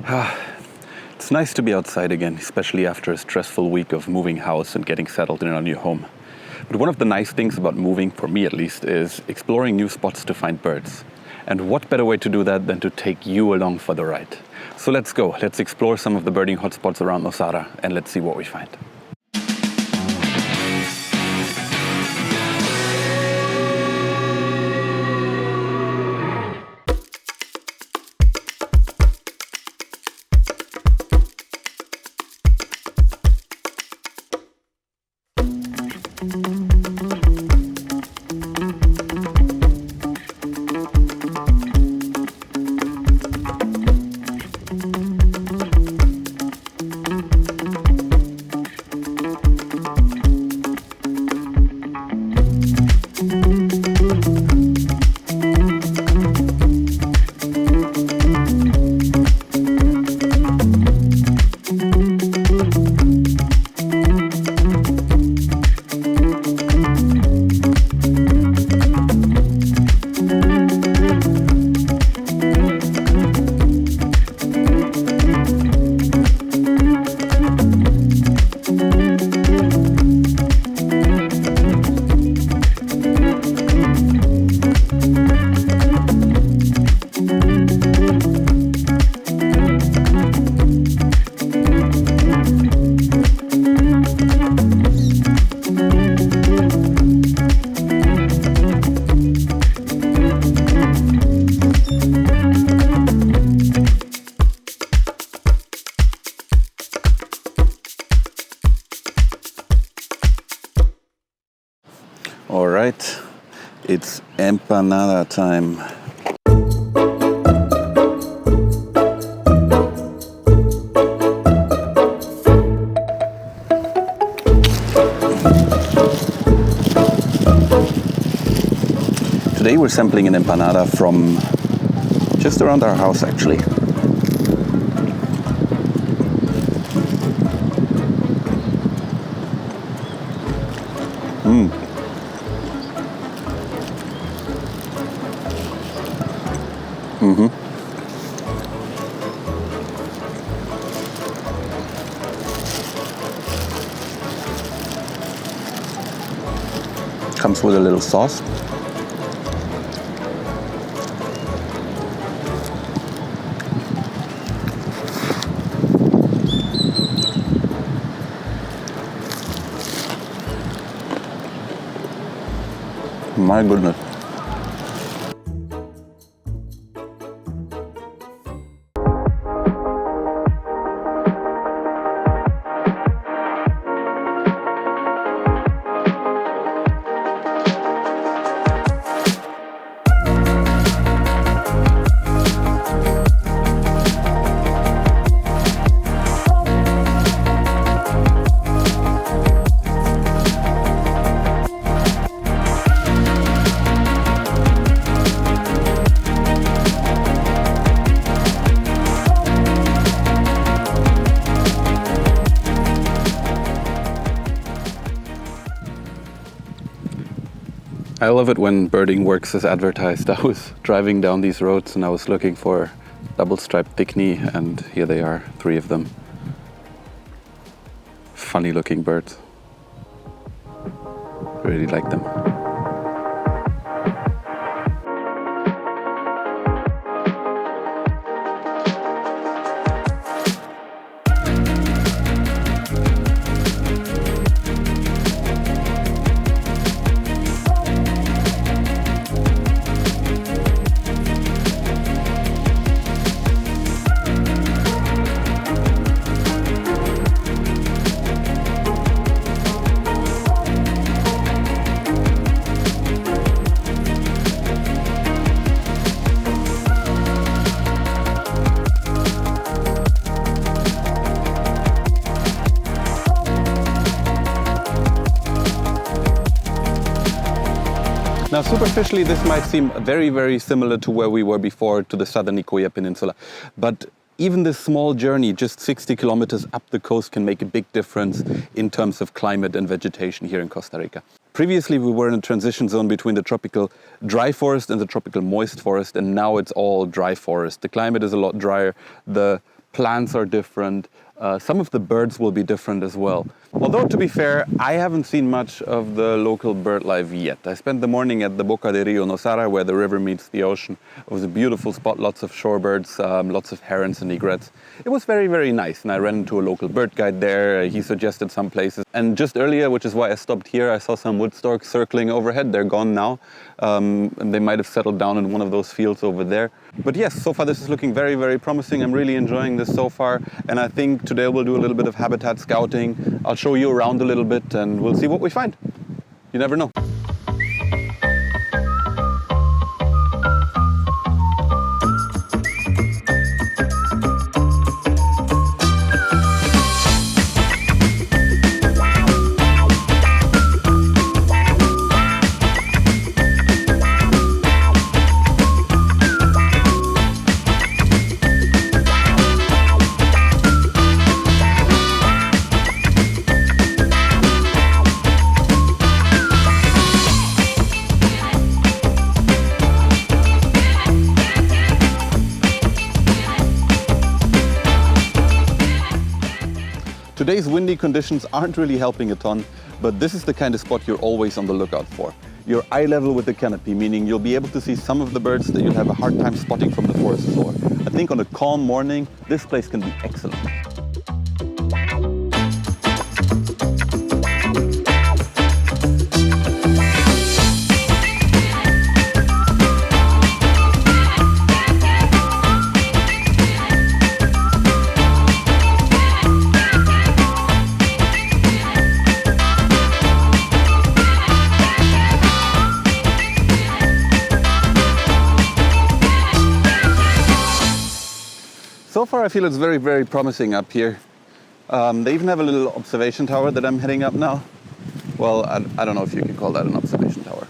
It's nice to be outside again, especially after a stressful week of moving house and getting settled in our new home. But one of the nice things about moving, for me at least, is exploring new spots to find birds. And what better way to do that than to take you along for the ride? So let's go. Let's explore some of the birding hotspots around Nosara and let's see what we find. All right, it's empanada time. Today we're sampling an empanada from just around our house actually. Comes with a little sauce. My goodness. I love it when birding works as advertised. I was driving down these roads and I was looking for double-striped thickney, and here they are, 3 of them. Funny looking birds. Really like them. Now, superficially, this might seem very, very similar to where we were before, to the southern Nicoya Peninsula. But even this small journey, just 60 kilometers up the coast, can make a big difference in terms of climate and vegetation here in Costa Rica. Previously, we were in a transition zone between the tropical dry forest and the tropical moist forest, and now it's all dry forest. The climate is a lot drier. The plants are different. Some of the birds will be different as well. Although, to be fair, I haven't seen much of the local bird life yet. I spent the morning at the Boca de Rio Nosara, where the river meets the ocean. It was a beautiful spot, lots of shorebirds, lots of herons and egrets. It was very, very nice, and I ran into a local bird guide there. He suggested some places. And just earlier, which is why I stopped here, I saw some wood storks circling overhead. They're gone now, and they might have settled down in one of those fields over there. But yes, so far this is looking very, very promising. I'm really enjoying this so far, and I think today we'll do a little bit of habitat scouting. I'll show you around a little bit and we'll see what we find. You never know. Today's windy conditions aren't really helping a ton, but this is the kind of spot you're always on the lookout for. You're eye level with the canopy, meaning you'll be able to see some of the birds that you'll have a hard time spotting from the forest floor. I think on a calm morning, this place can be excellent. So far I feel it's very, very promising up here. They even have a little observation tower that I'm heading up now. Well, I don't know if you can call that an observation tower.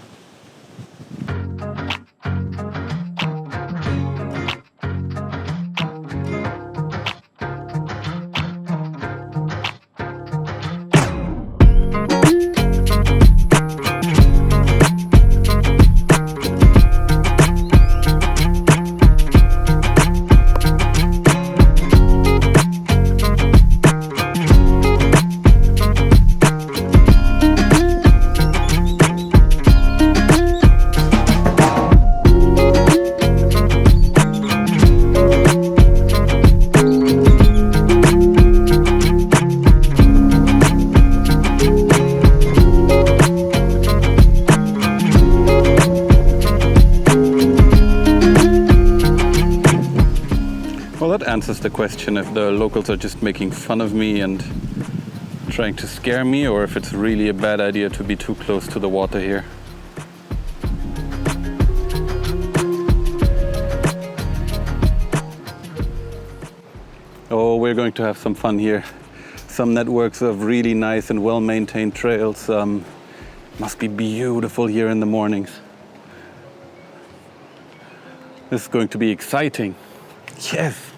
That answers the question if the locals are just making fun of me and trying to scare me, or if it's really a bad idea to be too close to the water here. Oh, we're going to have some fun here. Some networks of really nice and well-maintained trails. Must be beautiful here in the mornings. This is going to be exciting. Yes!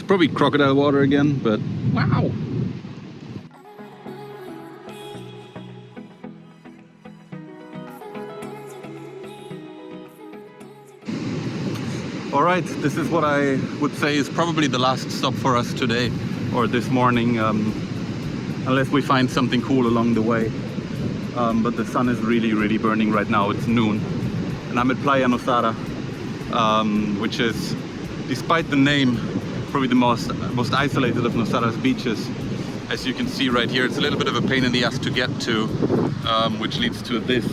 Probably crocodile water again, but wow! All right, this is what I would say is probably the last stop for us today, or this morning, unless we find something cool along the way. But the sun is really, really burning right now. It's noon, and I'm at Playa Nosara. which is, despite the name, probably the most isolated of Nosara's beaches. As you can see right here, it's a little bit of a pain in the ass to get to, which leads to this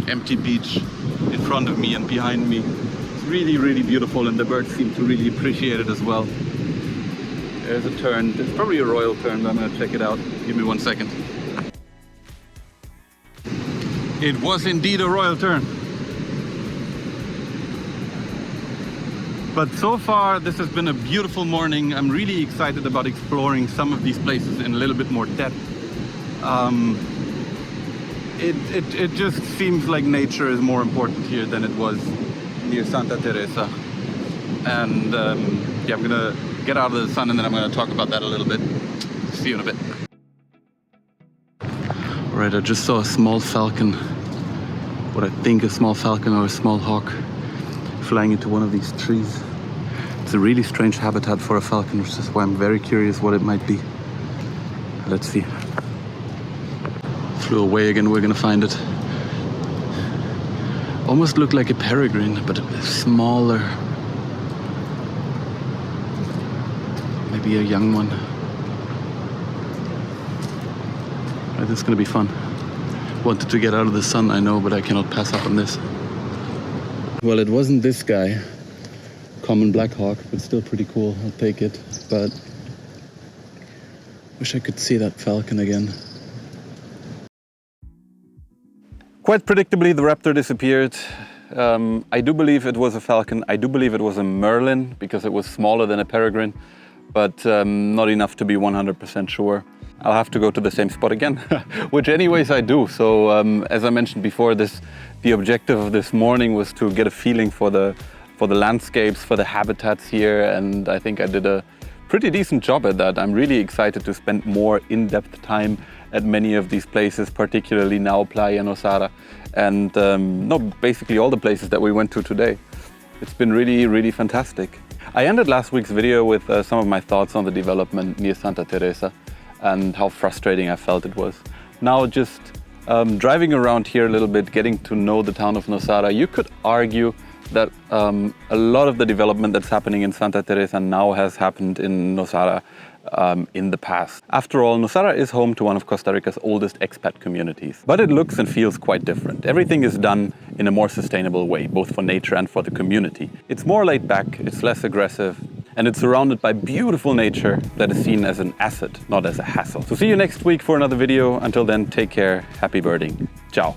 empty beach in front of me and behind me. It's really, really beautiful, and the birds seem to really appreciate it as well. There's a tern. It's probably a royal tern, but I'm gonna check it out. Give me 1 second. It was indeed a royal tern. But so far, this has been a beautiful morning. I'm really excited about exploring some of these places in a little bit more depth. It just seems like nature is more important here than it was near Santa Teresa. And yeah, I'm gonna get out of the sun and then I'm gonna talk about that a little bit. See you in a bit. All right, I just saw a small falcon, what I think a small falcon or a small hawk, flying into one of these trees. It's a really strange habitat for a falcon, which is why I'm very curious what it might be. Let's see. Flew away again, we're gonna find it. Almost looked like a peregrine, but smaller. Maybe a young one. Right, this is gonna be fun. Wanted to get out of the sun, I know, but I cannot pass up on this. Well, it wasn't this guy. Common black hawk, but still pretty cool. I'll take it, but wish I could see that falcon again. Quite predictably, the raptor disappeared. I do believe it was a falcon. I do believe it was a merlin because it was smaller than a peregrine, but not enough to be 100% sure. I'll have to go to the same spot again, which anyways I do. So as I mentioned before, the objective of this morning was to get a feeling for the landscapes, for the habitats here, and I think I did a pretty decent job at that. I'm really excited to spend more in-depth time at many of these places, particularly now Playa Nosara, and basically all the places that we went to today. It's been really, really fantastic. I ended last week's video with some of my thoughts on the development near Santa Teresa and how frustrating I felt it was. Now just driving around here a little bit, getting to know the town of Nosara, you could argue that a lot of the development that's happening in Santa Teresa now has happened in Nosara in the past. After all, Nosara is home to one of Costa Rica's oldest expat communities, but it looks and feels quite different. Everything is done in a more sustainable way, both for nature and for the community. It's more laid back, it's less aggressive, and it's surrounded by beautiful nature that is seen as an asset, not as a hassle. So see you next week for another video. Until then, take care, happy birding. Ciao.